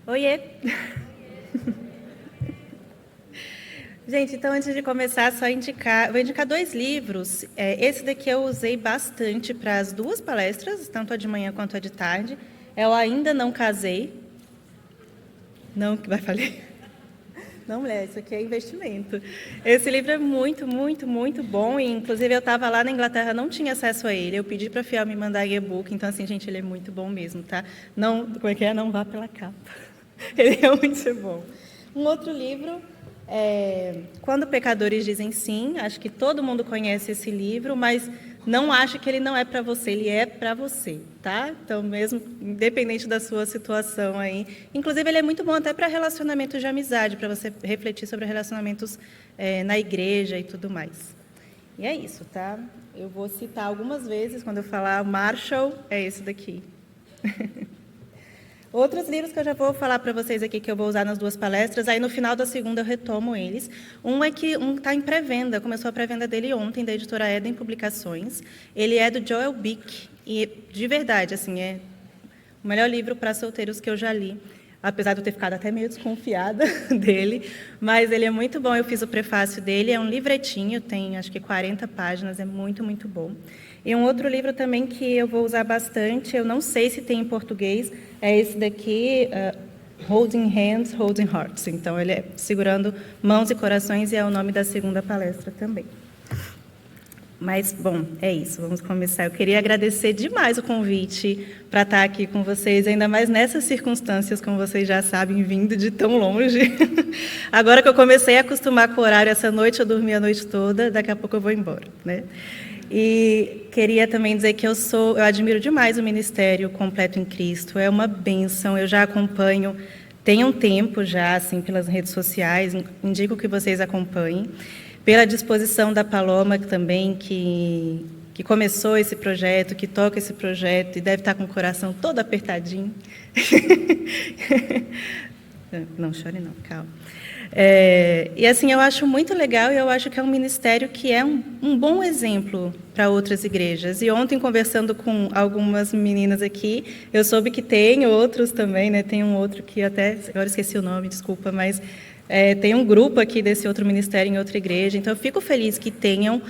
Oiê! Gente, então antes de começar, vou indicar dois livros. Esse daqui eu usei bastante para as duas palestras, tanto a de manhã quanto a de tarde. É o Ainda Não Casei. Não, que vai falir. Não, mulher, isso aqui é investimento. Esse livro é muito, muito, muito bom. E, inclusive, eu estava lá na Inglaterra, não tinha acesso a ele. Eu pedi para a Fiel me mandar e-book. Então, assim, gente, ele é muito bom mesmo, tá? Não, como é que é? Não vá pela capa. Ele é muito bom. Um outro livro é Quando Pecadores Dizem Sim. Acho que todo mundo conhece esse livro, mas não acho que ele não é para você, ele é para você, tá? Então, mesmo independente da sua situação aí. Inclusive, ele é muito bom até para relacionamentos de amizade, para você refletir sobre relacionamentos na igreja e tudo mais. E é isso, tá? Eu vou citar algumas vezes, quando eu falar Marshall, é esse daqui. Outros livros que eu já vou falar para vocês aqui, que eu vou usar nas duas palestras, aí no final da segunda eu retomo eles. Um está em pré-venda, começou a pré-venda dele ontem, da editora Eden Publicações. Ele é do Joel Bick, e de verdade, assim, é o melhor livro para solteiros que eu já li, apesar de eu ter ficado até meio desconfiada dele, mas ele é muito bom, eu fiz o prefácio dele, é um livretinho, tem acho que 40 páginas, é muito, muito bom. E um outro livro também que eu vou usar bastante, eu não sei se tem em português, é esse daqui, Holding Hands, Holding Hearts. Então, ele é Segurando Mãos e Corações, e é o nome da segunda palestra também. Mas, bom, é isso, vamos começar. Eu queria agradecer demais o convite para estar aqui com vocês, ainda mais nessas circunstâncias, como vocês já sabem, vindo de tão longe. Agora que eu comecei a acostumar com o horário, essa noite eu dormi a noite toda, daqui a pouco eu vou embora, né? E queria também dizer que eu admiro demais o Ministério Completo em Cristo, é uma bênção, eu já acompanho, tem um tempo já, assim, pelas redes sociais, indico que vocês acompanhem, pela disposição da Paloma também, que começou esse projeto, que toca esse projeto, e deve estar com o coração todo apertadinho. Não chore não, calma. E assim, eu acho muito legal e eu acho que é um ministério que é um bom exemplo para outras igrejas. E ontem, conversando com algumas meninas aqui, eu soube que tem outros também, né? Tem um outro que até, agora esqueci o nome, desculpa, mas tem um grupo aqui desse outro ministério em outra igreja. Então, eu fico feliz que tenham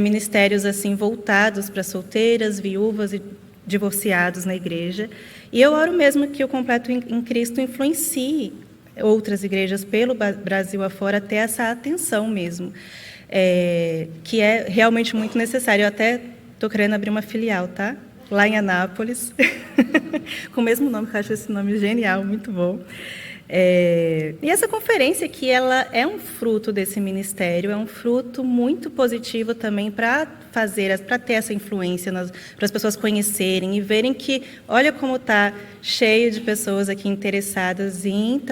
ministérios assim voltados para solteiras, viúvas e divorciados na igreja. E eu oro mesmo que o Completo em Cristo influencie outras igrejas pelo Brasil afora, ter essa atenção mesmo, que é realmente muito necessário. Eu até estou querendo abrir uma filial, tá? Lá em Anápolis, com o mesmo nome, que eu acho esse nome genial, muito bom. E essa conferência aqui, ela é um fruto desse ministério, é um fruto muito positivo também para ter essa influência, para as pessoas conhecerem e verem que, olha como está cheio de pessoas aqui interessadas em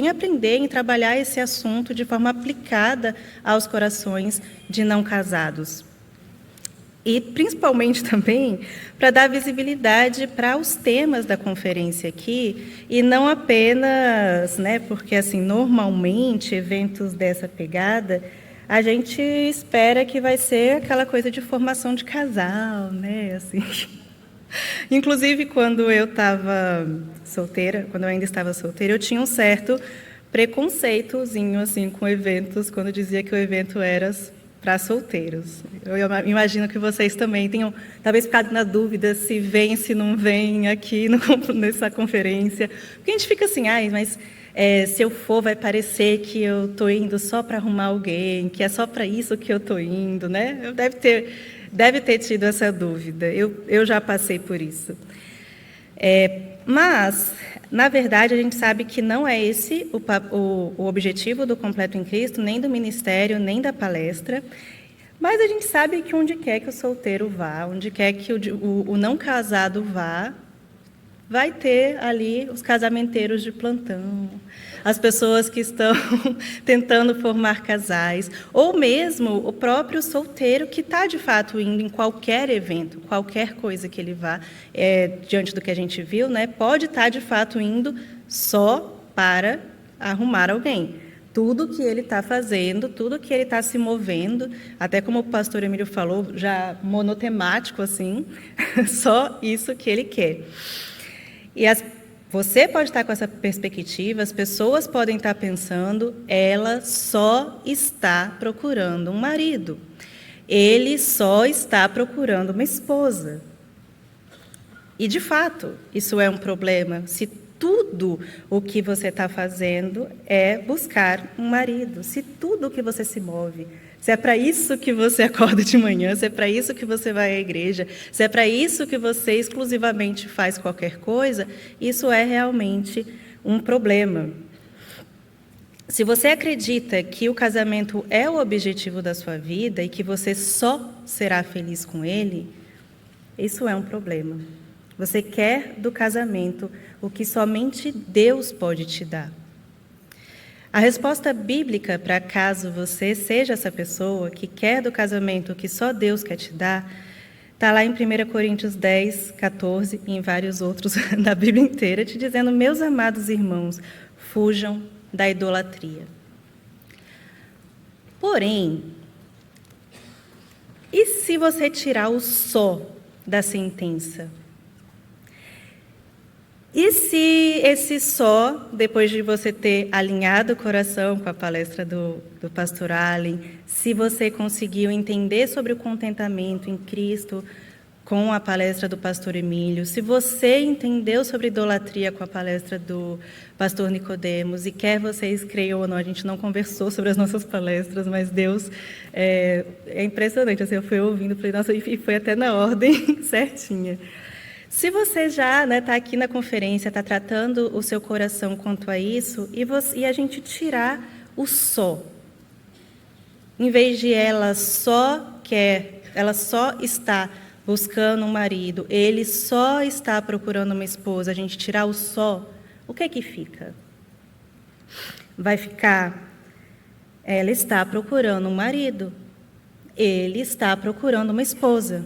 aprender, em trabalhar esse assunto de forma aplicada aos corações de não casados. E, principalmente, também, para dar visibilidade para os temas da conferência aqui, e não apenas, né, porque, assim, normalmente, eventos dessa pegada, a gente espera que vai ser aquela coisa de formação de casal, né, assim. Inclusive, quando eu estava solteira, quando eu ainda estava solteira, eu tinha um certo preconceitozinho, assim, com eventos, quando dizia que o evento era para solteiros. Eu imagino que vocês também tenham, talvez, ficado na dúvida se vem, se não vem aqui nessa conferência. Porque a gente fica assim, mas se eu for, vai parecer que eu estou indo só para arrumar alguém, que é só para isso que eu estou indo, né? Deve ter tido essa dúvida. Eu já passei por isso. Mas, na verdade, a gente sabe que não é esse o objetivo do Completo em Cristo, nem do ministério, nem da palestra, mas a gente sabe que onde quer que o solteiro vá, onde quer que o não casado vá, vai ter ali os casamenteiros de plantão, as pessoas que estão tentando formar casais, ou mesmo o próprio solteiro que está, de fato, indo em qualquer evento, qualquer coisa que ele vá, diante do que a gente viu, né, pode estar, de fato, indo só para arrumar alguém. Tudo que ele está fazendo, tudo que ele está se movendo, até como o pastor Emílio falou, já monotemático, assim, só isso que ele quer. E Você pode estar com essa perspectiva, as pessoas podem estar pensando, ela só está procurando um marido. Ele só está procurando uma esposa. E, de fato, isso é um problema. Se tudo o que você está fazendo é buscar um marido, se tudo o que você se move, se é para isso que você acorda de manhã, se é para isso que você vai à igreja, se é para isso que você exclusivamente faz qualquer coisa, isso é realmente um problema. Se você acredita que o casamento é o objetivo da sua vida e que você só será feliz com ele, isso é um problema. Você quer do casamento o que somente Deus pode te dar. A resposta bíblica para caso você seja essa pessoa que quer do casamento o que só Deus quer te dar, está lá em 1 Coríntios 10, 14 e em vários outros da Bíblia inteira, te dizendo, meus amados irmãos, fujam da idolatria. Porém, e se você tirar o só da sentença? E se esse só, depois de você ter alinhado o coração com a palestra do pastor Allen, se você conseguiu entender sobre o contentamento em Cristo com a palestra do pastor Emílio, se você entendeu sobre idolatria com a palestra do pastor Nicodemos, e quer vocês creiam ou não, a gente não conversou sobre as nossas palestras, mas Deus é impressionante, assim, eu fui ouvindo, falei, nossa, e foi até na ordem certinha. Se você já está aqui na conferência, está tratando o seu coração quanto a isso, e a gente tirar o só, em vez de ela só está buscando um marido, ele só está procurando uma esposa, a gente tirar o só, o que é que fica? Vai ficar, ela está procurando um marido, ele está procurando uma esposa.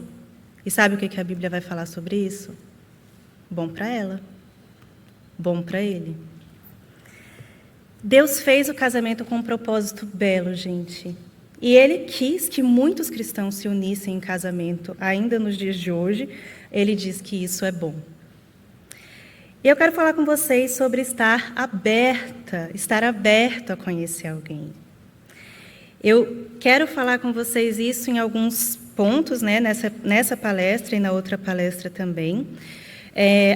E sabe o que a Bíblia vai falar sobre isso? Bom para ela, bom para ele. Deus fez o casamento com um propósito belo, gente. E Ele quis que muitos cristãos se unissem em casamento. Ainda nos dias de hoje, Ele diz que isso é bom. E eu quero falar com vocês sobre estar aberto a conhecer alguém. Eu quero falar com vocês isso em alguns pontos, né, nessa palestra e na outra palestra também.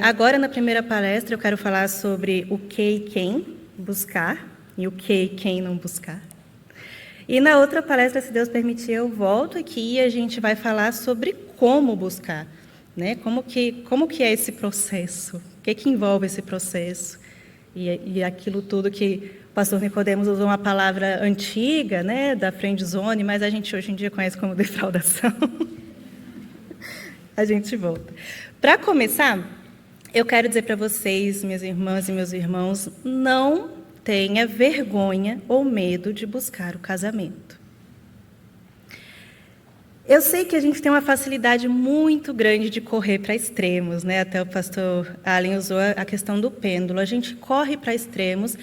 Agora, na primeira palestra, eu quero falar sobre o que e quem buscar, e o que e quem não buscar. E na outra palestra, se Deus permitir, eu volto aqui e a gente vai falar sobre como buscar, né? Como que é esse processo, o que envolve esse processo, e aquilo tudo que o pastor Nicodemos usou uma palavra antiga, né, da friend zone, mas a gente hoje em dia conhece como defraudação. A gente volta. Para começar, eu quero dizer para vocês, minhas irmãs e meus irmãos, não tenha vergonha ou medo de buscar o casamento. Eu sei que a gente tem uma facilidade muito grande de correr para extremos, né? Até o pastor Allen usou a questão do pêndulo. A gente corre para extremos,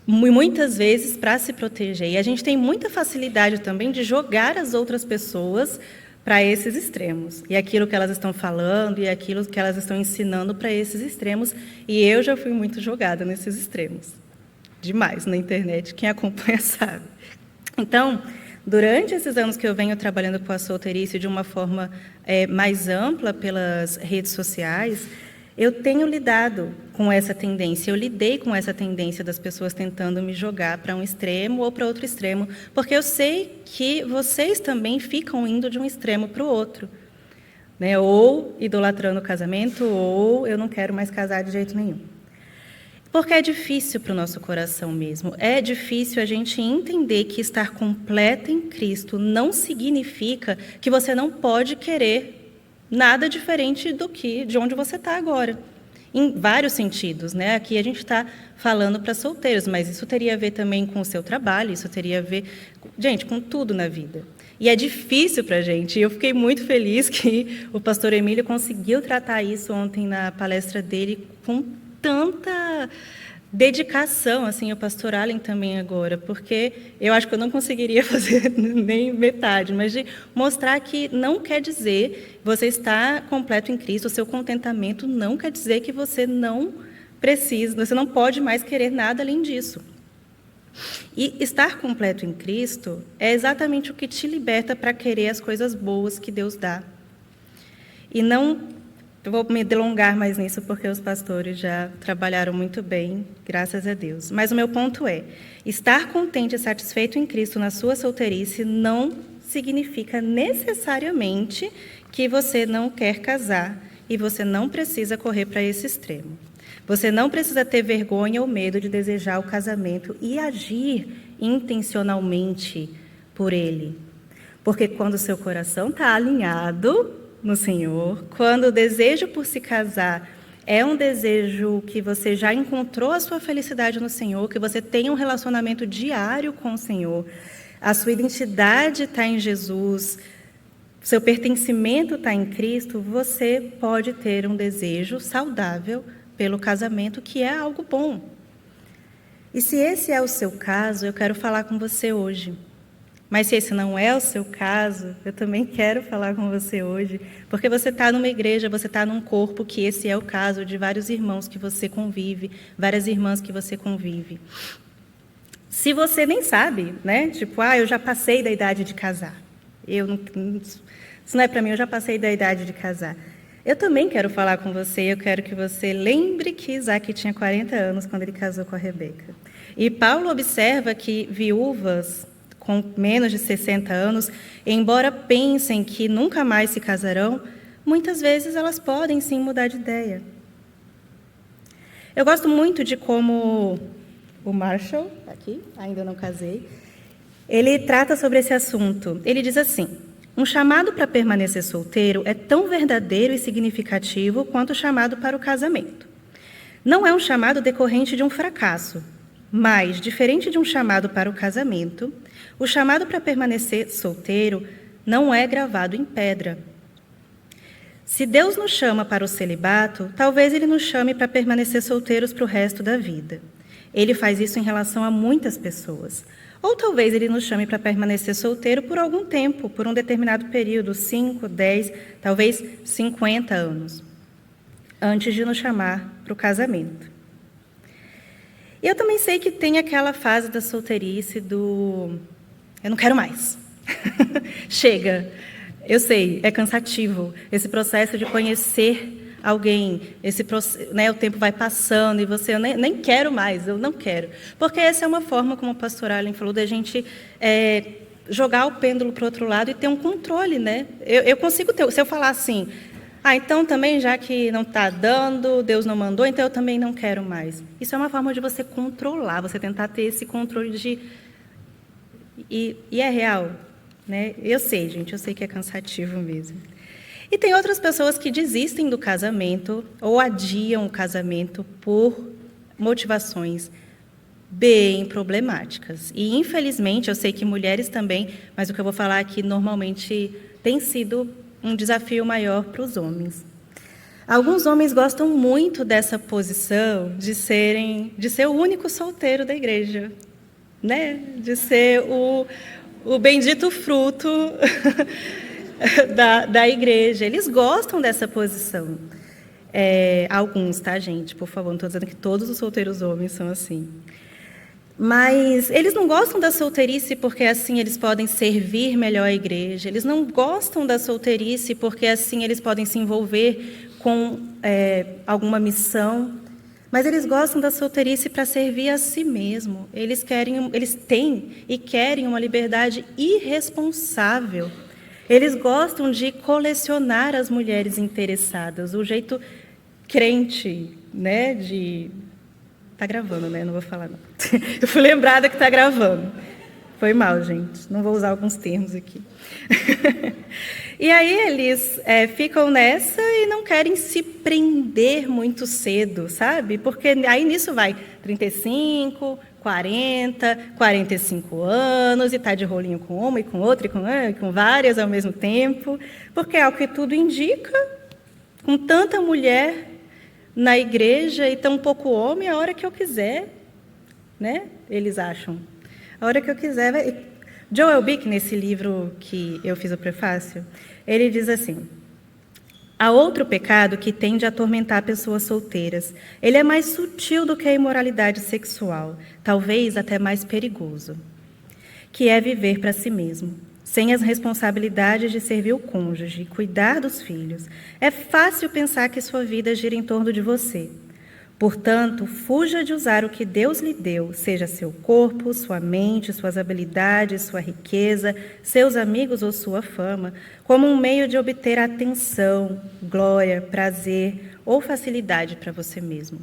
muitas vezes, para se proteger. E a gente tem muita facilidade também de jogar as outras pessoas para esses extremos. E aquilo que elas estão falando, e aquilo que elas estão ensinando para esses extremos. E eu já fui muito jogada nesses extremos. Demais na internet, quem acompanha sabe. Então, durante esses anos que eu venho trabalhando com a solteirice de uma forma mais ampla pelas redes sociais, eu tenho lidado com essa tendência, eu lidei com essa tendência das pessoas tentando me jogar para um extremo ou para outro extremo, porque eu sei que vocês também ficam indo de um extremo para o outro, né? Ou idolatrando o casamento, ou eu não quero mais casar de jeito nenhum. Porque é difícil para o nosso coração mesmo. É difícil a gente entender que estar completa em Cristo não significa que você não pode querer nada diferente de onde você está agora. Em vários sentidos, né? Aqui a gente está falando para solteiros, mas isso teria a ver também com o seu trabalho, isso teria a ver, gente, com tudo na vida. E é difícil para a gente. E eu fiquei muito feliz que o pastor Emílio conseguiu tratar isso ontem na palestra dele com tanta dedicação, assim, o pastor Allen também agora, porque eu acho que eu não conseguiria fazer nem metade, mas de mostrar que não quer dizer você estar completo em Cristo, o seu contentamento não quer dizer que você não precisa, você não pode mais querer nada além disso. E estar completo em Cristo é exatamente o que te liberta para querer as coisas boas que Deus dá. E não, eu vou me delongar mais nisso, porque os pastores já trabalharam muito bem, graças a Deus. Mas o meu ponto é, estar contente e satisfeito em Cristo na sua solteirice não significa necessariamente que você não quer casar e você não precisa correr para esse extremo. Você não precisa ter vergonha ou medo de desejar o casamento e agir intencionalmente por ele. Porque quando o seu coração está alinhado no Senhor, quando o desejo por se casar é um desejo que você já encontrou a sua felicidade no Senhor, que você tem um relacionamento diário com o Senhor, a sua identidade está em Jesus, seu pertencimento está em Cristo, você pode ter um desejo saudável pelo casamento, que é algo bom. E se esse é o seu caso, eu quero falar com você hoje. Mas se esse não é o seu caso, eu também quero falar com você hoje, porque você está numa igreja, você está num corpo que esse é o caso de vários irmãos que você convive, várias irmãs que você convive. Se você nem sabe, né? Tipo, eu já passei da idade de casar. Isso não é para mim, eu já passei da idade de casar. Eu também quero falar com você, eu quero que você lembre que Isaac tinha 40 anos quando ele casou com a Rebeca. E Paulo observa que viúvas com menos de 60 anos, embora pensem que nunca mais se casarão, muitas vezes elas podem sim mudar de ideia. Eu gosto muito de como o Marshall, aqui, ainda não casei, ele trata sobre esse assunto. Ele diz assim: um chamado para permanecer solteiro é tão verdadeiro e significativo quanto o chamado para o casamento. Não é um chamado decorrente de um fracasso, mas, diferente de um chamado para o casamento, o chamado para permanecer solteiro não é gravado em pedra. Se Deus nos chama para o celibato, talvez Ele nos chame para permanecer solteiros para o resto da vida. Ele faz isso em relação a muitas pessoas. Ou talvez Ele nos chame para permanecer solteiro por algum tempo, por um determinado período, 5, 10, talvez 50 anos, antes de nos chamar para o casamento. E eu também sei que tem aquela fase da solteirice do eu não quero mais. Chega. Eu sei, é cansativo. Esse processo de conhecer alguém, o tempo vai passando e você, eu nem quero mais, eu não quero. Porque essa é uma forma, como o pastor Allen falou, da gente jogar o pêndulo para o outro lado e ter um controle, né? Eu consigo ter, se eu falar assim, então também, já que não está dando, Deus não mandou, então eu também não quero mais. Isso é uma forma de você controlar, você tentar ter esse controle de... E é real, né? Eu sei, gente, eu sei que é cansativo mesmo. E tem outras pessoas que desistem do casamento ou adiam o casamento por motivações bem problemáticas. E, infelizmente, eu sei que mulheres também, mas o que eu vou falar aqui normalmente tem sido um desafio maior para os homens. Alguns homens gostam muito dessa posição de ser o único solteiro da igreja, né? De ser o bendito fruto da igreja. Eles gostam dessa posição. Alguns, tá, gente? Por favor, não estou dizendo que todos os solteiros homens são assim. Mas eles não gostam da solteirice porque assim eles podem servir melhor a igreja. Eles não gostam da solteirice porque assim eles podem se envolver com alguma missão. Mas eles gostam da solteirice para servir a si mesmo. Eles têm e querem uma liberdade irresponsável. Eles gostam de colecionar as mulheres interessadas, o jeito crente, né, de... Está gravando, né? Não vou falar, não. Eu fui lembrada que está gravando. Foi mal, gente. Não vou usar alguns termos aqui. E aí eles ficam nessa e não querem se prender muito cedo, sabe? Porque aí nisso vai 35, 40, 45 anos, e está de rolinho com uma e com outra e com várias ao mesmo tempo. Porque é o que tudo indica, com tanta mulher na igreja e tão pouco homem, a hora que eu quiser, né? Eles acham. A hora que eu quiser. Joel Bick, nesse livro que eu fiz o prefácio, ele diz assim: Há outro pecado que tende a atormentar pessoas solteiras. Ele é mais sutil do que a imoralidade sexual, talvez até mais perigoso, que é viver para si mesmo, sem as responsabilidades de servir o cônjuge e cuidar dos filhos. É fácil pensar que sua vida gira em torno de você. Portanto, fuja de usar o que Deus lhe deu, seja seu corpo, sua mente, suas habilidades, sua riqueza, seus amigos ou sua fama, como um meio de obter atenção, glória, prazer ou facilidade para você mesmo.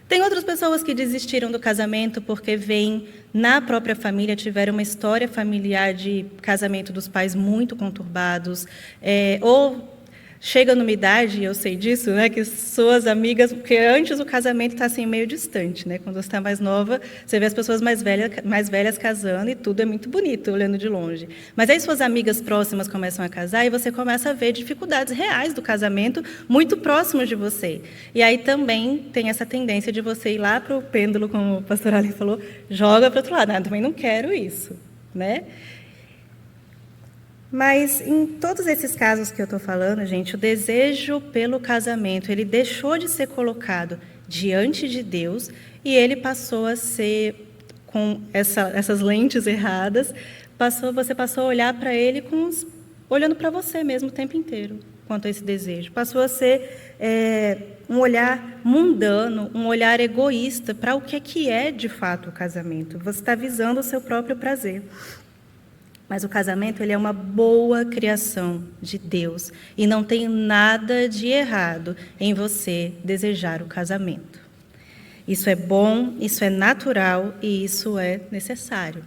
Tem outras pessoas que desistiram do casamento porque veem na própria família, tiveram uma história familiar de casamento dos pais muito conturbados, ou chega numa idade, eu sei disso, né, que suas amigas, porque antes o casamento está assim meio distante, né? Quando você está mais nova, você vê as pessoas mais velhas casando e tudo é muito bonito olhando de longe. Mas aí suas amigas próximas começam a casar e você começa a ver dificuldades reais do casamento muito próximos de você. E aí também tem essa tendência de você ir lá para o pêndulo, como o pastor Ali falou, joga para o outro lado. Eu também não quero isso, né? Mas, em todos esses casos que eu estou falando, gente, o desejo pelo casamento, ele deixou de ser colocado diante de Deus e ele passou a ser, com essas lentes erradas, você passou a olhar para ele olhando para você mesmo o tempo inteiro, quanto a esse desejo. Passou a ser um olhar mundano, um olhar egoísta para o que é de fato o casamento. Você está visando o seu próprio prazer. Mas o casamento, ele é uma boa criação de Deus e não tem nada de errado em você desejar o casamento. Isso é bom, isso é natural e isso é necessário.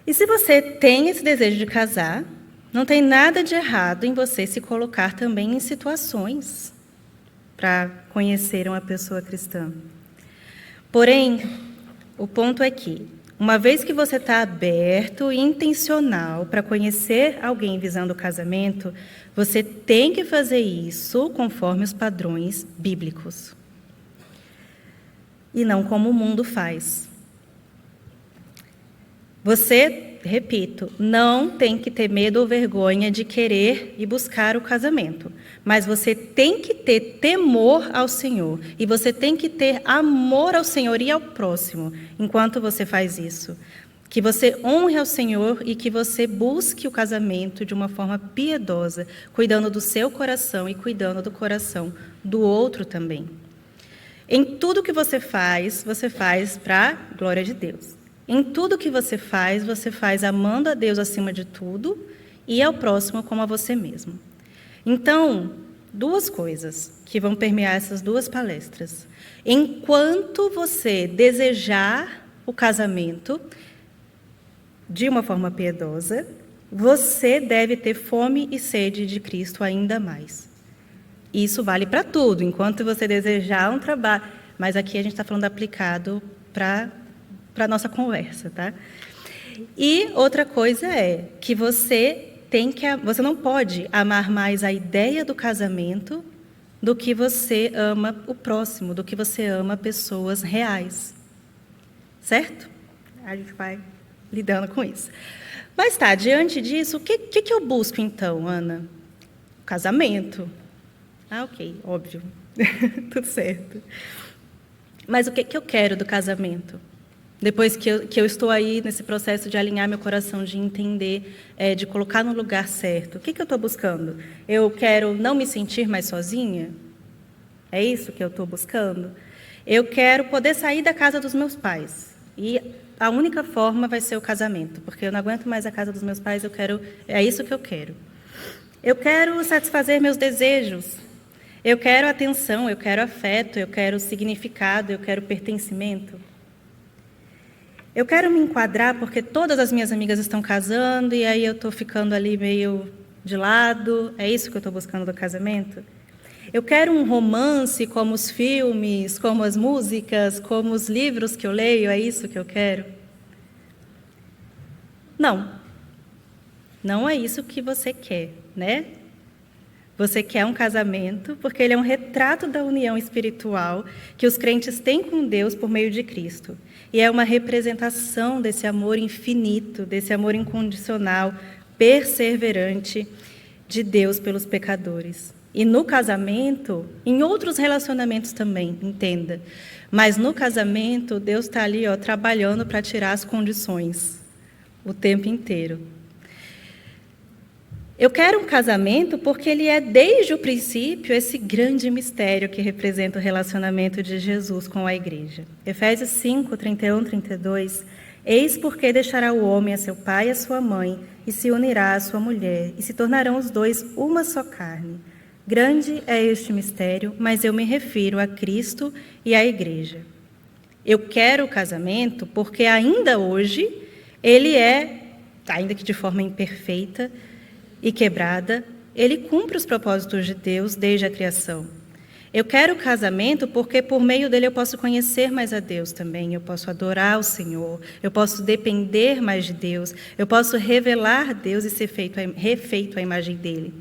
E se você tem esse desejo de casar, não tem nada de errado em você se colocar também em situações para conhecer uma pessoa cristã. Porém, o ponto é que, uma vez que você está aberto e intencional para conhecer alguém visando o casamento, você tem que fazer isso conforme os padrões bíblicos. E não como o mundo faz. Você, repito, não tem que ter medo ou vergonha de querer e buscar o casamento. Mas você tem que ter temor ao Senhor. E você tem que ter amor ao Senhor e ao próximo, enquanto você faz isso. Que você honre ao Senhor e que você busque o casamento de uma forma piedosa, cuidando do seu coração e cuidando do coração do outro também. Em tudo que você faz para a glória de Deus. Em tudo que você faz amando a Deus acima de tudo e ao próximo como a você mesmo. Então, duas coisas que vão permear essas duas palestras. Enquanto você desejar o casamento de uma forma piedosa, você deve ter fome e sede de Cristo ainda mais. Isso vale para tudo, enquanto você desejar um trabalho. Mas aqui a gente está falando aplicado para a nossa conversa, tá? E outra coisa é que você não pode amar mais a ideia do casamento do que você ama o próximo, do que você ama pessoas reais. Certo? A gente vai lidando com isso. Mas tá, diante disso, o que eu busco então, Ana? Casamento. Ah, ok, óbvio. Tudo certo. Mas o que eu quero do casamento? Depois que eu estou aí nesse processo de alinhar meu coração, de entender, de colocar no lugar certo. O que eu estou buscando? Eu quero não me sentir mais sozinha? É isso que eu estou buscando? Eu quero poder sair da casa dos meus pais. E a única forma vai ser o casamento, porque eu não aguento mais a casa dos meus pais, é isso que eu quero. Eu quero satisfazer meus desejos. Eu quero atenção, eu quero afeto, eu quero significado, eu quero pertencimento. Eu quero me enquadrar porque todas as minhas amigas estão casando e aí eu estou ficando ali meio de lado. É isso que eu estou buscando do casamento? Eu quero um romance como os filmes, como as músicas, como os livros que eu leio. É isso que eu quero? Não. Não é isso que você quer, né? Você quer um casamento porque ele é um retrato da união espiritual que os crentes têm com Deus por meio de Cristo. E é uma representação desse amor infinito, desse amor incondicional, perseverante, de Deus pelos pecadores. E no casamento, em outros relacionamentos também, entenda. Mas no casamento, Deus está ali, trabalhando para tirar as condições o tempo inteiro. Eu quero um casamento porque ele é, desde o princípio, esse grande mistério que representa o relacionamento de Jesus com a igreja. Efésios 5, 31, 32. Eis porque deixará o homem a seu pai e a sua mãe, e se unirá à sua mulher, e se tornarão os dois uma só carne. Grande é este mistério, mas eu me refiro a Cristo e à igreja. Eu quero o casamento porque ainda hoje ele é, ainda que de forma imperfeita e quebrada, ele cumpre os propósitos de Deus desde a criação. Eu quero o casamento porque por meio dele eu posso conhecer mais a Deus também, eu posso adorar o Senhor, eu posso depender mais de Deus, eu posso revelar Deus e ser refeito à imagem dele.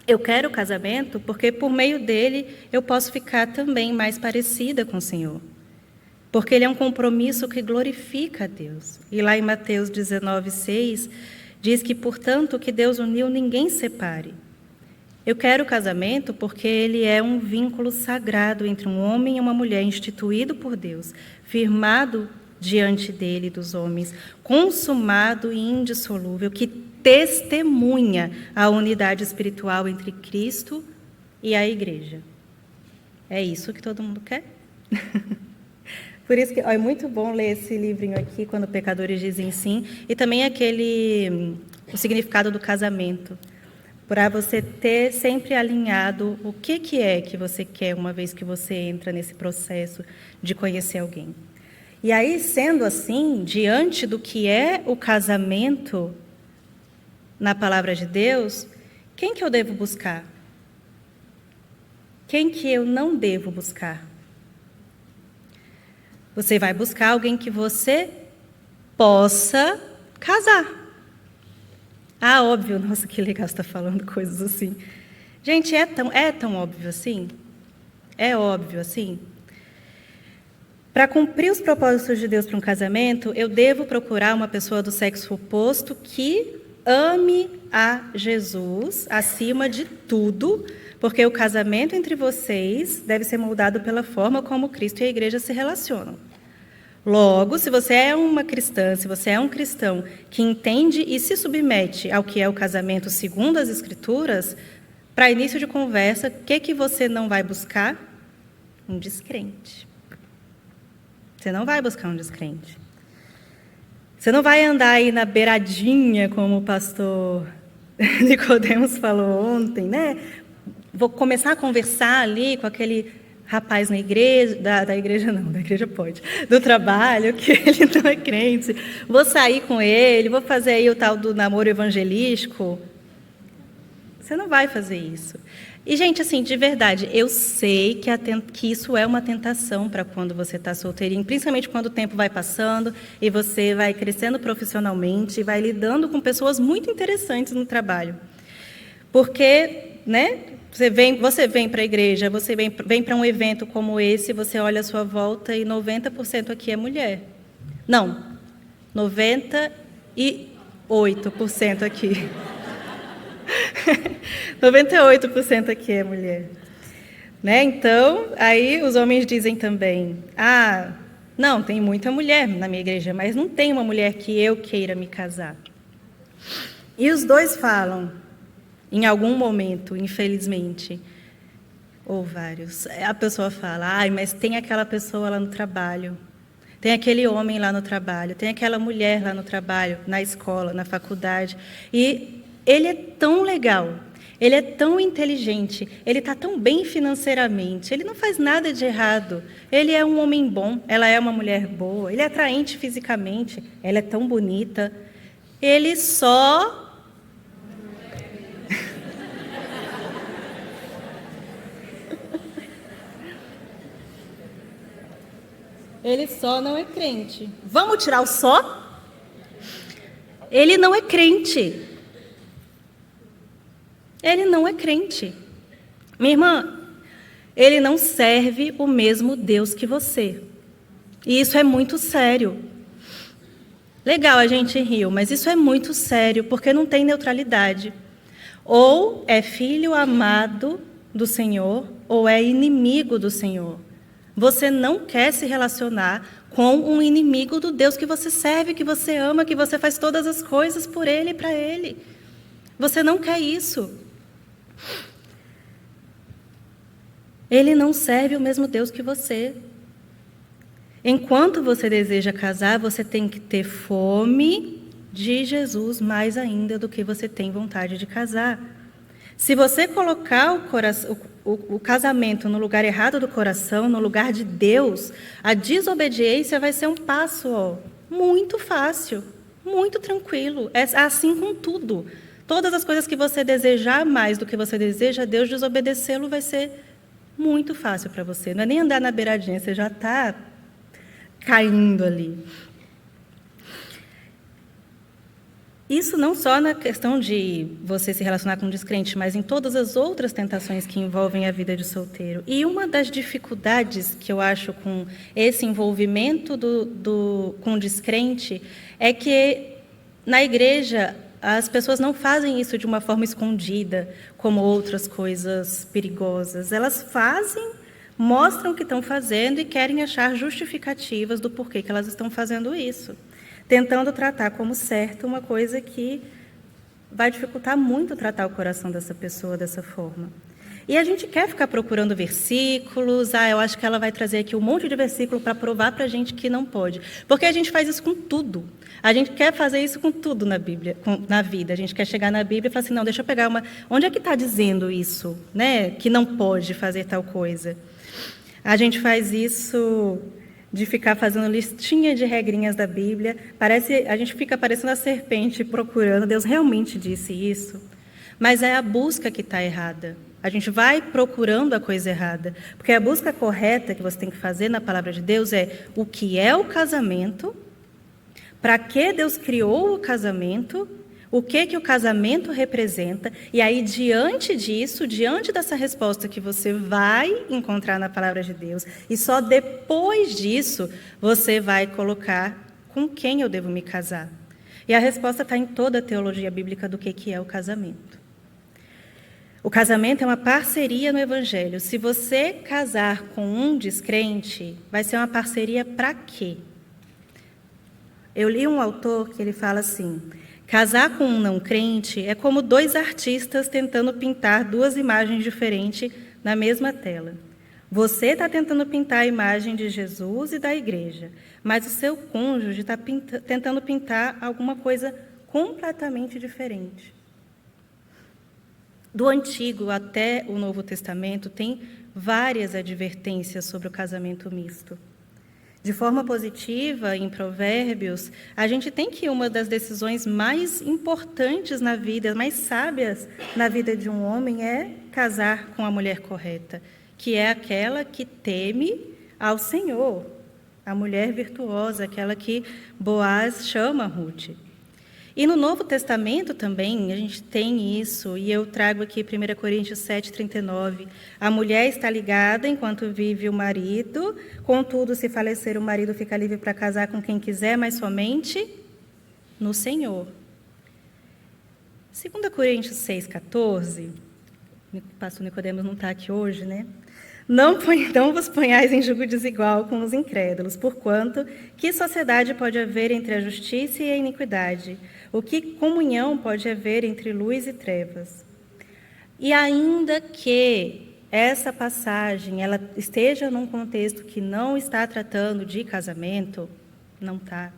Eu quero o casamento porque por meio dele eu posso ficar também mais parecida com o Senhor. Porque ele é um compromisso que glorifica a Deus. E lá em Mateus 19:6, diz que, portanto, o que Deus uniu, ninguém separe. Eu quero o casamento porque ele é um vínculo sagrado entre um homem e uma mulher, instituído por Deus, firmado diante dele e dos homens, consumado e indissolúvel, que testemunha a unidade espiritual entre Cristo e a igreja. É isso que todo mundo quer? Por isso que é muito bom ler esse livrinho aqui, Quando Pecadores Dizem Sim, e também o significado do casamento, para você ter sempre alinhado o que é que você quer uma vez que você entra nesse processo de conhecer alguém. E aí, sendo assim, diante do que é o casamento na palavra de Deus, quem que eu devo buscar? Quem que eu não devo buscar? Você vai buscar alguém que você possa casar. Ah, óbvio, nossa, que legal você está falando coisas assim. Gente, é tão óbvio assim? É óbvio assim? Para cumprir os propósitos de Deus para um casamento, eu devo procurar uma pessoa do sexo oposto que ame a Jesus acima de tudo, porque o casamento entre vocês deve ser moldado pela forma como Cristo e a igreja se relacionam. Logo, se você é uma cristã, se você é um cristão que entende e se submete ao que é o casamento segundo as Escrituras, para início de conversa, o que você não vai buscar? Um descrente. Você não vai buscar um descrente. Você não vai andar aí na beiradinha, como o pastor Nicodemos falou ontem, né? Vou começar a conversar ali com aquele rapaz na igreja, da igreja não, da igreja pode, do trabalho, que ele não é crente. Vou sair com ele, vou fazer aí o tal do namoro evangelístico. Você não vai fazer isso. E, gente, assim, de verdade, eu sei que isso é uma tentação para quando você está solteirinho, principalmente quando o tempo vai passando e você vai crescendo profissionalmente e vai lidando com pessoas muito interessantes no trabalho. Porque, né, você vem para a igreja, você vem para um evento como esse, você olha à sua volta e 90% aqui é mulher. Não, 98% aqui. 98% aqui é mulher. Né? Então, aí os homens dizem também, não, tem muita mulher na minha igreja, mas não tem uma mulher que eu queira me casar. E os dois falam, em algum momento, infelizmente, ou vários, a pessoa fala, mas tem aquela pessoa lá no trabalho, tem aquele homem lá no trabalho, tem aquela mulher lá no trabalho, na escola, na faculdade, e ele é tão legal, ele é tão inteligente, ele está tão bem financeiramente, ele não faz nada de errado, ele é um homem bom, ela é uma mulher boa, ele é atraente fisicamente, ela é tão bonita, ele só... Ele só não é crente. Vamos tirar o só? Ele não é crente. Ele não é crente. Minha irmã, ele não serve o mesmo Deus que você. E isso é muito sério. Legal, a gente riu, mas isso é muito sério, porque não tem neutralidade. Ou é filho amado do Senhor, ou é inimigo do Senhor. Você não quer se relacionar com um inimigo do Deus que você serve, que você ama, que você faz todas as coisas por Ele e para Ele. Você não quer isso. Ele não serve o mesmo Deus que você. Enquanto você deseja casar, você tem que ter fome de Jesus mais ainda do que você tem vontade de casar. Se você colocar o casamento no lugar errado do coração, no lugar de Deus, a desobediência vai ser um passo muito fácil, muito tranquilo. É assim com tudo. Todas as coisas que você desejar mais do que você deseja, Deus desobedecê-lo vai ser muito fácil para você. Não é nem andar na beiradinha, você já está caindo ali. Isso não só na questão de você se relacionar com um descrente, mas em todas as outras tentações que envolvem a vida de solteiro. E uma das dificuldades que eu acho com esse envolvimento com o descrente é que na igreja as pessoas não fazem isso de uma forma escondida, como outras coisas perigosas. Elas fazem, mostram o que estão fazendo e querem achar justificativas do porquê que elas estão fazendo isso, tentando tratar como certo uma coisa que vai dificultar muito tratar o coração dessa pessoa dessa forma. E a gente quer ficar procurando versículos, eu acho que ela vai trazer aqui um monte de versículo para provar para a gente que não pode. Porque a gente faz isso com tudo. A gente quer fazer isso com tudo na Bíblia, na vida. A gente quer chegar na Bíblia e falar assim, não, deixa eu pegar uma... Onde é que está dizendo isso, né? Que não pode fazer tal coisa? A gente faz isso de ficar fazendo listinha de regrinhas da Bíblia. A gente fica parecendo a serpente procurando, Deus realmente disse isso? Mas é a busca que está errada. A gente vai procurando a coisa errada. Porque a busca correta que você tem que fazer na palavra de Deus é o que é o casamento, para que Deus criou o casamento, o que o casamento representa, e aí, diante disso, diante dessa resposta que você vai encontrar na palavra de Deus, e só depois disso, você vai colocar com quem eu devo me casar. E a resposta está em toda a teologia bíblica do que é o casamento. O casamento é uma parceria no Evangelho. Se você casar com um descrente, vai ser uma parceria para quê? Eu li um autor que ele fala assim, casar com um não crente é como dois artistas tentando pintar duas imagens diferentes na mesma tela. Você está tentando pintar a imagem de Jesus e da igreja, mas o seu cônjuge está tentando pintar alguma coisa completamente diferente. Do Antigo até o Novo Testamento, tem várias advertências sobre o casamento misto. De forma positiva, em Provérbios, a gente tem que uma das decisões mais importantes na vida, mais sábias na vida de um homem é casar com a mulher correta, que é aquela que teme ao Senhor, a mulher virtuosa, aquela que Boaz chama Ruth. E no Novo Testamento também a gente tem isso, e eu trago aqui 1 Coríntios 7,39. A mulher está ligada enquanto vive o marido, contudo, se falecer o marido, fica livre para casar com quem quiser, mas somente no Senhor. 2 Coríntios 6,14, o pastor Nicodemos não está aqui hoje, né? Não vos ponhais em julgo desigual com os incrédulos, porquanto que sociedade pode haver entre a justiça e a iniquidade? O que comunhão pode haver entre luz e trevas? E ainda que essa passagem ela esteja num contexto que não está tratando de casamento, não está.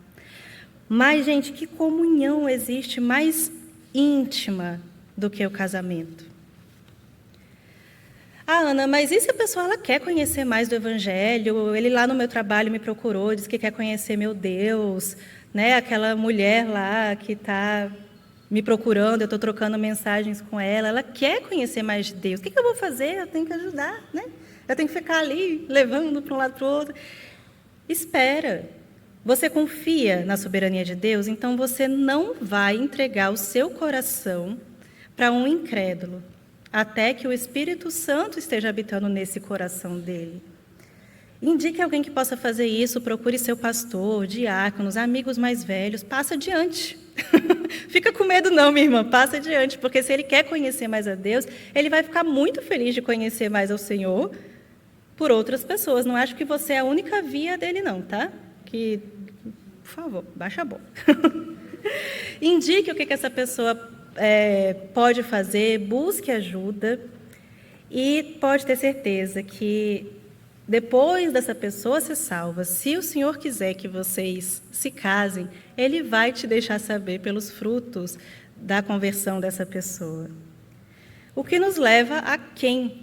Mas, gente, que comunhão existe mais íntima do que o casamento? Ana, mas e se a pessoa ela quer conhecer mais do Evangelho? Ele lá no meu trabalho me procurou, disse que quer conhecer meu Deus, né? Aquela mulher lá que está me procurando, eu estou trocando mensagens com ela, ela quer conhecer mais de Deus. O que eu vou fazer? Eu tenho que ajudar, né? Eu tenho que ficar ali, levando para um lado para o outro. Espera. Você confia na soberania de Deus? Então você não vai entregar o seu coração para um incrédulo, até que o Espírito Santo esteja habitando nesse coração dele. Indique alguém que possa fazer isso, procure seu pastor, diáconos, amigos mais velhos, passa adiante. Fica com medo não, minha irmã, passa adiante, porque se ele quer conhecer mais a Deus, ele vai ficar muito feliz de conhecer mais ao Senhor por outras pessoas. Não acho que você é a única via dele não, tá? Por favor, baixa a bola. Indique o que essa pessoa pode fazer, busque ajuda e pode ter certeza que depois dessa pessoa ser salva, se o Senhor quiser que vocês se casem, Ele vai te deixar saber pelos frutos da conversão dessa pessoa. O que nos leva a quem?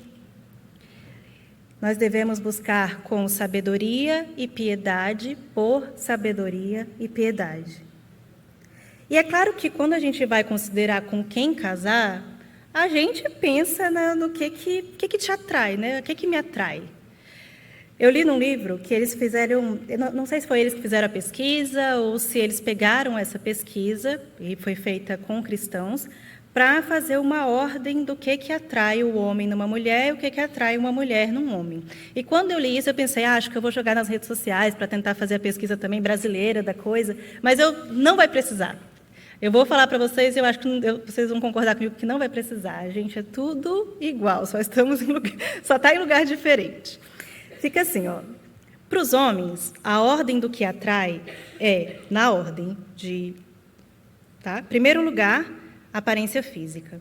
Nós devemos buscar com sabedoria e piedade, por sabedoria e piedade. E é claro que quando a gente vai considerar com quem casar, a gente pensa no que te atrai, né? O que me atrai? Eu li num livro que eles fizeram, não sei se foi eles que fizeram a pesquisa ou se eles pegaram essa pesquisa, e foi feita com cristãos, para fazer uma ordem do que atrai o homem numa mulher e o que atrai uma mulher num homem. E quando eu li isso, eu pensei, acho que eu vou jogar nas redes sociais para tentar fazer a pesquisa também brasileira da coisa, mas não vai precisar. Eu vou falar para vocês, eu acho que vocês vão concordar comigo que não vai precisar. A gente é tudo igual, só está em lugar diferente. Fica assim, ó. Para os homens, a ordem do que atrai é na ordem de, tá? Primeiro lugar, aparência física.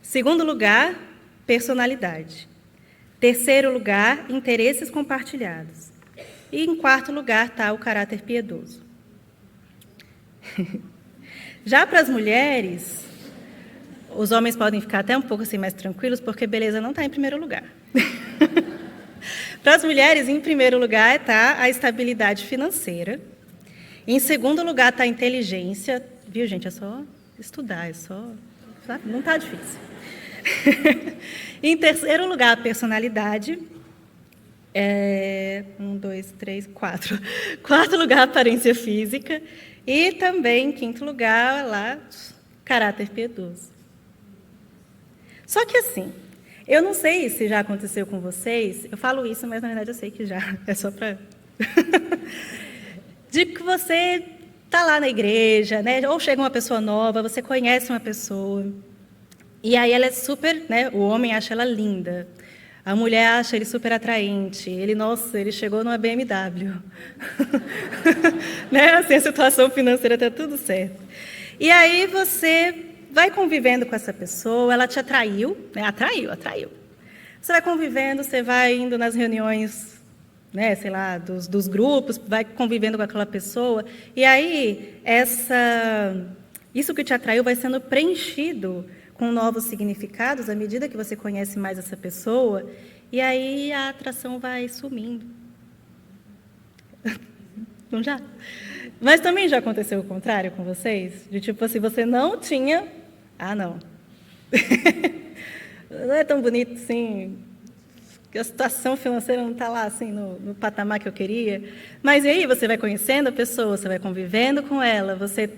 Segundo lugar, personalidade. Terceiro lugar, interesses compartilhados. E em quarto lugar está o caráter piedoso. Já para as mulheres, os homens podem ficar até um pouco assim mais tranquilos, porque beleza não está em primeiro lugar. Para as mulheres, em primeiro lugar, está a estabilidade financeira. Em segundo lugar, está a inteligência. Viu, gente? É só estudar, sabe? Não está difícil. Em terceiro lugar, a personalidade. 1, 2, 3, 4. Quarto lugar, a aparência física. E também, em quinto lugar, lá, caráter piedoso. Só que assim, eu não sei se já aconteceu com vocês, eu falo isso, mas na verdade eu sei que já, é só para... de que você está lá na igreja, né? Ou chega uma pessoa nova, você conhece uma pessoa, e aí ela é super, né? O homem acha ela linda, a mulher acha ele super atraente, ele chegou numa BMW. Né? Assim, a situação financeira está tudo certo. E aí você vai convivendo com essa pessoa, ela te atraiu, né? Atraiu. Você vai convivendo, você vai indo nas reuniões, né, sei lá, dos grupos, vai convivendo com aquela pessoa, e aí isso que te atraiu vai sendo preenchido com novos significados à medida que você conhece mais essa pessoa, e aí a atração vai sumindo. Não já? Mas também já aconteceu o contrário com vocês? De tipo assim, você não tinha... não. Não é tão bonito assim, a situação financeira não está lá assim no patamar que eu queria. Mas e aí você vai conhecendo a pessoa, você vai convivendo com ela, você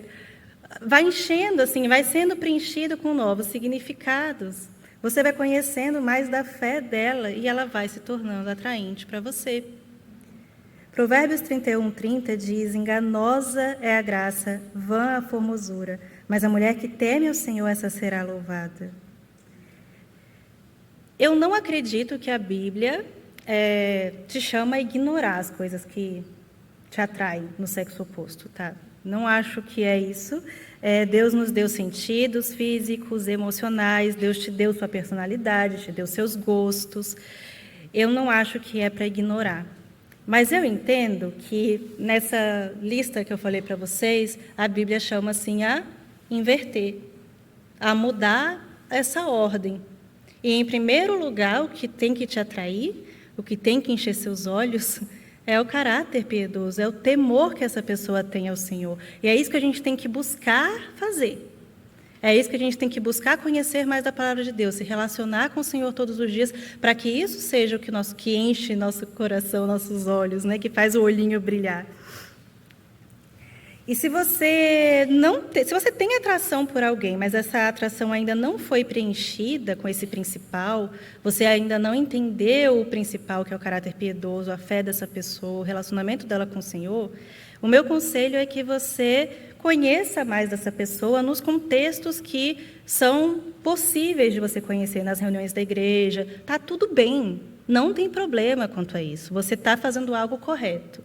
vai enchendo, assim, vai sendo preenchido com novos significados. Você vai conhecendo mais da fé dela e ela vai se tornando atraente para você. Provérbios 31:30 diz: enganosa é a graça, vã a formosura, mas a mulher que teme ao Senhor, essa será louvada. Eu não acredito que a Bíblia te chama a ignorar as coisas que te atraem no sexo oposto, tá? Não acho que é isso. Deus nos deu sentidos físicos, emocionais, Deus te deu sua personalidade, te deu seus gostos. Eu não acho que é para ignorar. Mas eu entendo que nessa lista que eu falei para vocês, a Bíblia chama assim a inverter, a mudar essa ordem. E, em primeiro lugar, o que tem que te atrair, o que tem que encher seus olhos, é o caráter piedoso, é o temor que essa pessoa tem ao Senhor. E é isso que a gente tem que buscar fazer. É isso que a gente tem que buscar conhecer mais da palavra de Deus, se relacionar com o Senhor todos os dias, para que isso seja o que enche nosso coração, nossos olhos, né? Que faz o olhinho brilhar. E se você não se você tem atração por alguém, mas essa atração ainda não foi preenchida com esse principal, você ainda não entendeu o principal, que é o caráter piedoso, a fé dessa pessoa, o relacionamento dela com o Senhor, o meu conselho é que você conheça mais dessa pessoa nos contextos que são possíveis de você conhecer, nas reuniões da igreja. Tá tudo bem, não tem problema quanto a isso. Você está fazendo algo correto.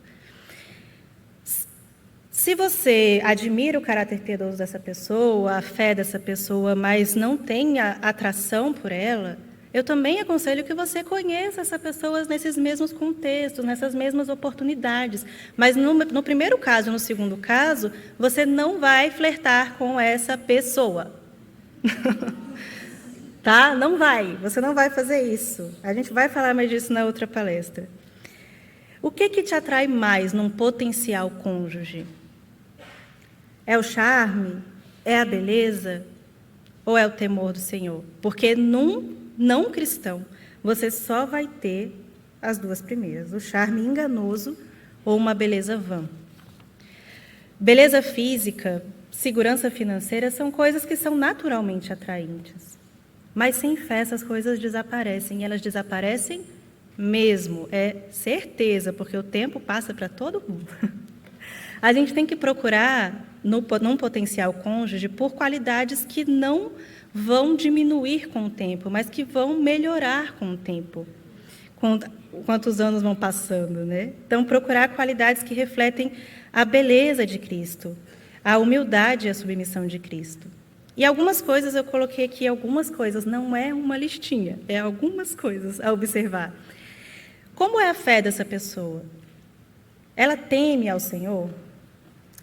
Se você admira o caráter piedoso dessa pessoa, a fé dessa pessoa, mas não tem atração por ela, eu também aconselho que você conheça essa pessoa nesses mesmos contextos, nessas mesmas oportunidades. Mas no primeiro caso e no segundo caso, você não vai flertar com essa pessoa. Tá? Não vai. Você não vai fazer isso. A gente vai falar mais disso na outra palestra. O que te atrai mais num potencial cônjuge? É o charme? É a beleza? Ou é o temor do Senhor? Porque num não cristão, você só vai ter as duas primeiras, o charme enganoso ou uma beleza vã. Beleza física, segurança financeira são coisas que são naturalmente atraentes. Mas sem fé essas coisas desaparecem, e elas desaparecem mesmo, é certeza, porque o tempo passa para todo mundo. A gente tem que procurar, num potencial cônjuge, por qualidades que não vão diminuir com o tempo, mas que vão melhorar com o tempo, quanto os anos vão passando, né? Então, procurar qualidades que refletem a beleza de Cristo, a humildade e a submissão de Cristo. E algumas coisas, eu coloquei aqui algumas coisas, não é uma listinha, é algumas coisas a observar. Como é a fé dessa pessoa? Ela teme ao Senhor?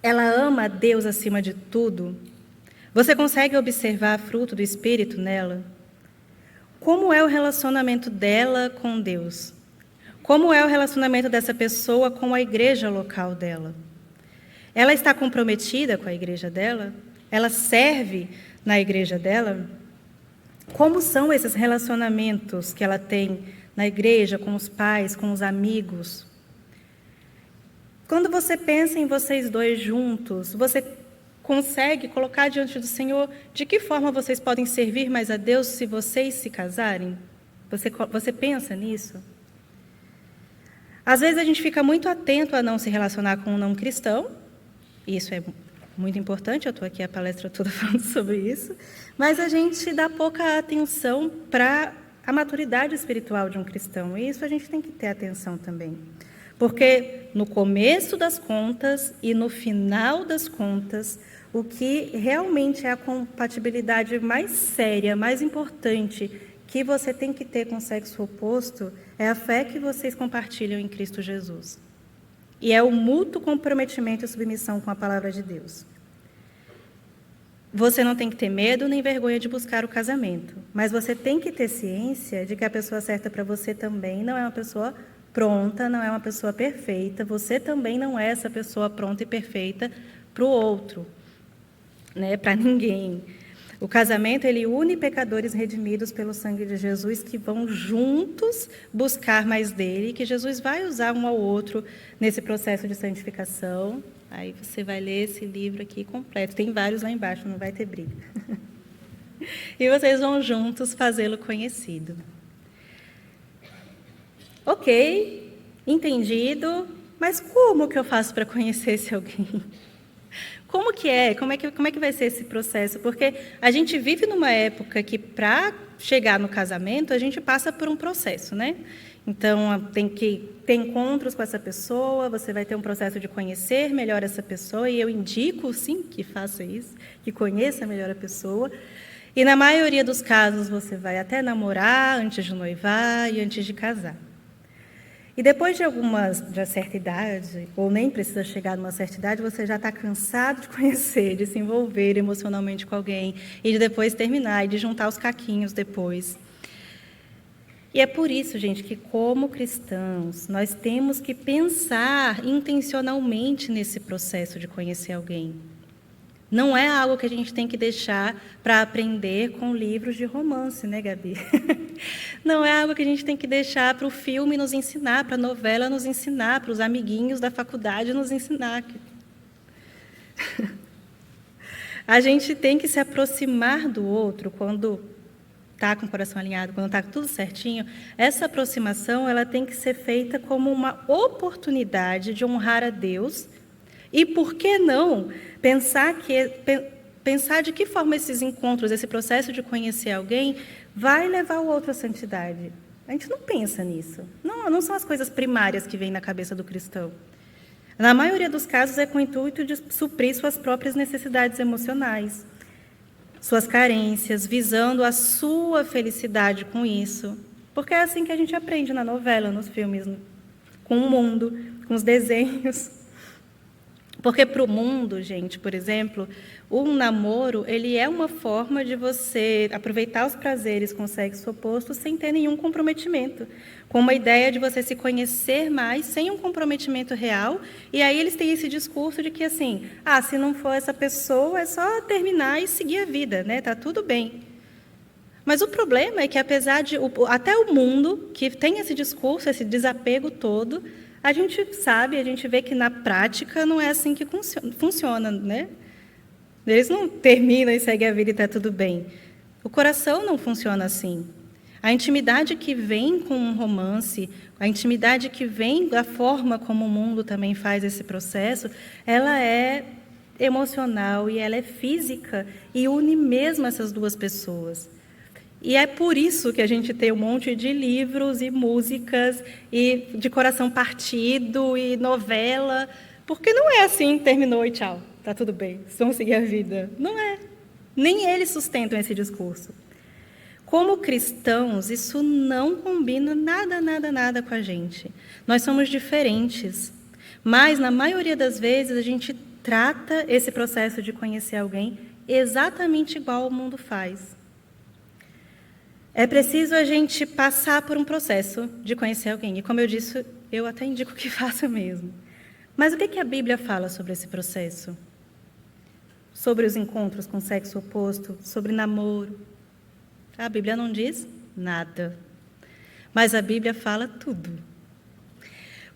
Ela ama a Deus acima de tudo? Você consegue observar fruto do Espírito nela? Como é o relacionamento dela com Deus? Como é o relacionamento dessa pessoa com a igreja local dela? Ela está comprometida com a igreja dela? Ela serve na igreja dela? Como são esses relacionamentos que ela tem na igreja, com os pais, com os amigos? Quando você pensa em vocês dois juntos, você consegue colocar diante do Senhor de que forma vocês podem servir mais a Deus se vocês se casarem? Você pensa nisso? Às vezes a gente fica muito atento a não se relacionar com um não cristão, e isso é muito importante, eu estou aqui a palestra toda falando sobre isso, mas a gente dá pouca atenção para a maturidade espiritual de um cristão, e isso a gente tem que ter atenção também. Porque no começo das contas e no final das contas, o que realmente é a compatibilidade mais séria, mais importante que você tem que ter com o sexo oposto é a fé que vocês compartilham em Cristo Jesus. E é o mútuo comprometimento e submissão com a palavra de Deus. Você não tem que ter medo nem vergonha de buscar o casamento, mas você tem que ter ciência de que a pessoa certa para você também não é uma pessoa pronta, não é uma pessoa perfeita, você também não é essa pessoa pronta e perfeita para o outro, né? Para ninguém. O casamento, ele une pecadores redimidos pelo sangue de Jesus que vão juntos buscar mais dele, e que Jesus vai usar um ao outro nesse processo de santificação. Aí você vai ler esse livro aqui completo, tem vários lá embaixo, não vai ter briga. E vocês vão juntos fazê-lo conhecido. Ok, entendido, mas como que eu faço para conhecer esse alguém? Como que é? Como é que vai ser esse processo? Porque a gente vive numa época que, para chegar no casamento, a gente passa por um processo, né? Então, tem que ter encontros com essa pessoa, você vai ter um processo de conhecer melhor essa pessoa, e eu indico, sim, que faça isso, que conheça melhor a pessoa. E, na maioria dos casos, você vai até namorar antes de noivar e antes de casar. E depois de certa idade, ou nem precisa chegar numa certa idade, você já está cansado de conhecer, de se envolver emocionalmente com alguém, e de depois terminar, e de juntar os caquinhos depois. E é por isso, gente, que como cristãos, nós temos que pensar intencionalmente nesse processo de conhecer alguém. Não é algo que a gente tem que deixar para aprender com livros de romance, né, Gabi? Não é algo que a gente tem que deixar para o filme nos ensinar, para a novela nos ensinar, para os amiguinhos da faculdade nos ensinar. A gente tem que se aproximar do outro quando está com o coração alinhado, quando está tudo certinho. Essa aproximação ela tem que ser feita como uma oportunidade de honrar a Deus. E por que não pensar de que forma esses encontros, esse processo de conhecer alguém, vai levar o outro à santidade? A gente não pensa nisso. Não são as coisas primárias que vêm na cabeça do cristão. Na maioria dos casos, é com o intuito de suprir suas próprias necessidades emocionais, suas carências, visando a sua felicidade com isso. Porque é assim que a gente aprende na novela, nos filmes, com o mundo, com os desenhos. Porque para o mundo, gente, por exemplo, um namoro, ele é uma forma de você aproveitar os prazeres com o sexo oposto sem ter nenhum comprometimento, com uma ideia de você se conhecer mais sem um comprometimento real. E aí eles têm esse discurso de que, assim, se não for essa pessoa, é só terminar e seguir a vida, né? Tá tudo bem. Mas o problema é que, apesar de até o mundo que tem esse discurso, esse desapego todo, a gente sabe, a gente vê que na prática não é assim que funciona, né? Eles não terminam e seguem a vida e está tudo bem. O coração não funciona assim. A intimidade que vem com um romance, a intimidade que vem da forma como o mundo também faz esse processo, ela é emocional e ela é física e une mesmo essas duas pessoas. E é por isso que a gente tem um monte de livros e músicas e de coração partido e novela, porque não é assim, terminou e tchau, tá tudo bem, vamos seguir a vida. Não é. Nem eles sustentam esse discurso. Como cristãos, isso não combina nada com a gente. Nós somos diferentes, mas na maioria das vezes a gente trata esse processo de conhecer alguém exatamente igual o mundo faz. É preciso a gente passar por um processo de conhecer alguém. E, como eu disse, eu até indico que faça mesmo. Mas o que a Bíblia fala sobre esse processo? Sobre os encontros com o sexo oposto, sobre namoro. A Bíblia não diz nada. Mas a Bíblia fala tudo.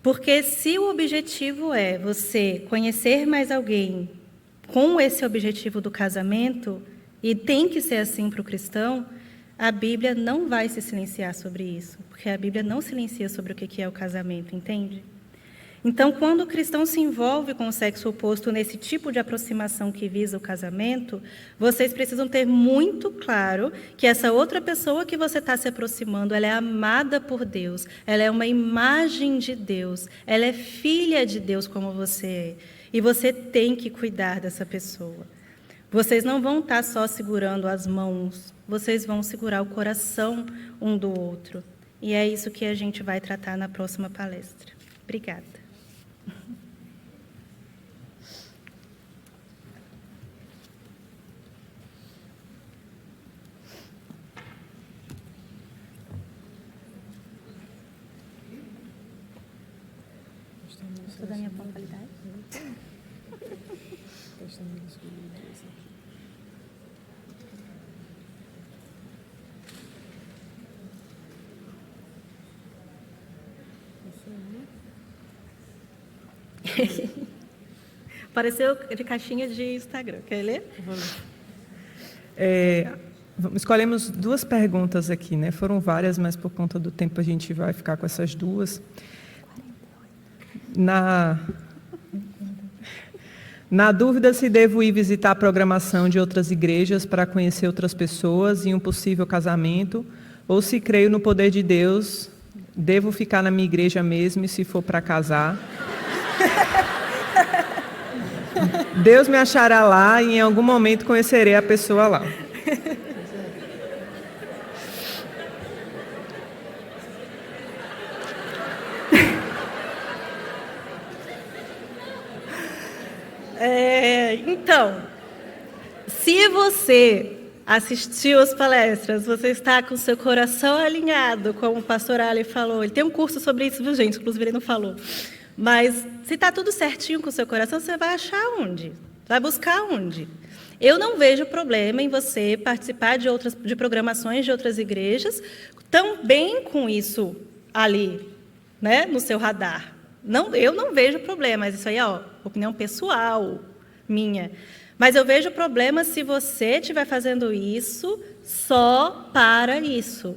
Porque se o objetivo é você conhecer mais alguém com esse objetivo do casamento, e tem que ser assim para o cristão, a Bíblia não vai se silenciar sobre isso, porque a Bíblia não silencia sobre o que é o casamento, entende? Então, quando o cristão se envolve com o sexo oposto nesse tipo de aproximação que visa o casamento, vocês precisam ter muito claro que essa outra pessoa que você está se aproximando, ela é amada por Deus, ela é uma imagem de Deus, ela é filha de Deus como você é, e você tem que cuidar dessa pessoa. Vocês não vão estar só segurando as mãos, vocês vão segurar o coração um do outro. E é isso que a gente vai tratar na próxima palestra. Obrigada. Gostou da minha pontualidade? Apareceu de caixinha de Instagram. Quer ler? Escolhemos 2 perguntas aqui, né? Foram várias, mas por conta do tempo a gente vai ficar com essas 2. Na dúvida se devo ir visitar a programação de outras igrejas para conhecer outras pessoas em um possível casamento, ou se creio no poder de Deus, devo ficar na minha igreja mesmo e se for para casar. Deus me achará lá e em algum momento conhecerei a pessoa lá. Então, se você assistiu às palestras, você está com o seu coração alinhado, como o pastor Ali falou. Ele tem um curso sobre isso, viu, gente? Inclusive, ele não falou. Mas, se está tudo certinho com o seu coração, você vai achar onde? Vai buscar onde? Eu não vejo problema em você participar de programações de outras igrejas, também com isso ali, né, no seu radar. Eu não vejo problema, mas isso aí é opinião pessoal minha. Mas eu vejo problema se você estiver fazendo isso só para isso.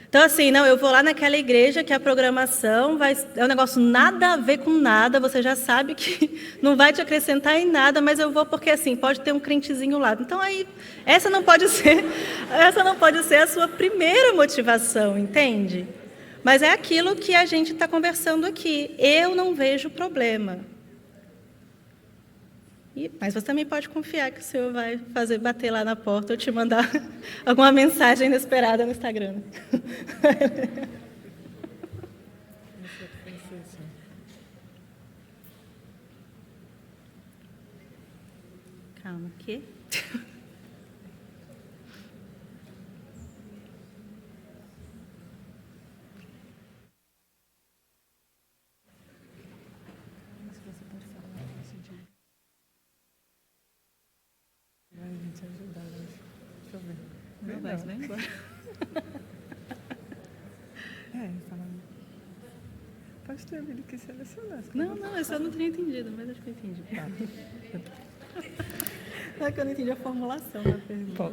Então, assim, não, eu vou lá naquela igreja que a programação é um negócio nada a ver com nada, você já sabe que não vai te acrescentar em nada, mas eu vou porque, assim, pode ter um crentezinho lá. Então, aí, essa não pode ser a sua primeira motivação, entende? Mas é aquilo que a gente está conversando aqui. Eu não vejo problema. Mas você também pode confiar que o Senhor vai bater lá na porta ou te mandar alguma mensagem inesperada no Instagram. Calma, aqui. Não vai embora. Pastor, ele quis selecionar. Não, eu só não tinha entendido, mas acho que eu entendi. É que eu não entendi a formulação da pergunta.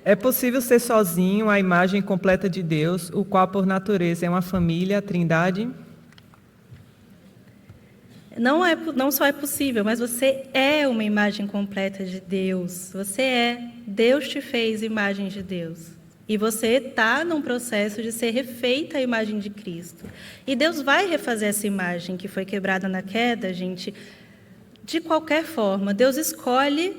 É possível ser sozinho a imagem completa de Deus, o qual por natureza é uma família, a Trindade? Não só é possível, mas você é uma imagem completa de Deus. Você é. Deus te fez imagem de Deus. E você está num processo de ser refeita a imagem de Cristo. E Deus vai refazer essa imagem que foi quebrada na queda, gente, de qualquer forma. Deus escolhe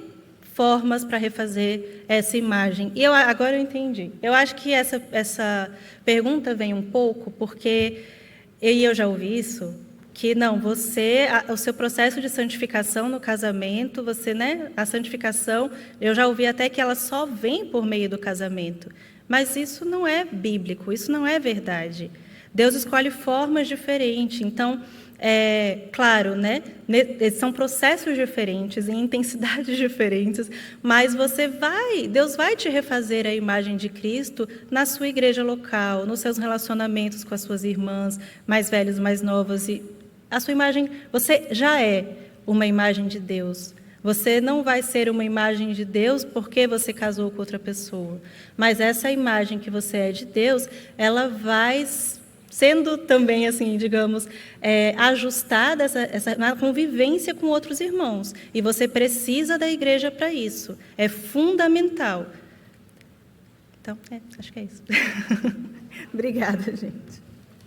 formas para refazer essa imagem. E agora eu entendi. Eu acho que essa pergunta vem um pouco porque eu já ouvi isso, que não, o seu processo de santificação no casamento, a santificação, eu já ouvi até que ela só vem por meio do casamento. Mas isso não é bíblico, isso não é verdade. Deus escolhe formas diferentes. Então, claro, são processos diferentes, em intensidades diferentes, mas Deus vai te refazer a imagem de Cristo na sua igreja local, nos seus relacionamentos com as suas irmãs, mais velhas, mais novas. E a sua imagem, você já é uma imagem de Deus. Você não vai ser uma imagem de Deus porque você casou com outra pessoa. Mas essa imagem que você é de Deus, ela vai sendo também, assim, digamos, ajustada na convivência com outros irmãos. E você precisa da igreja para isso. É fundamental. Então, acho que é isso. Obrigada, gente.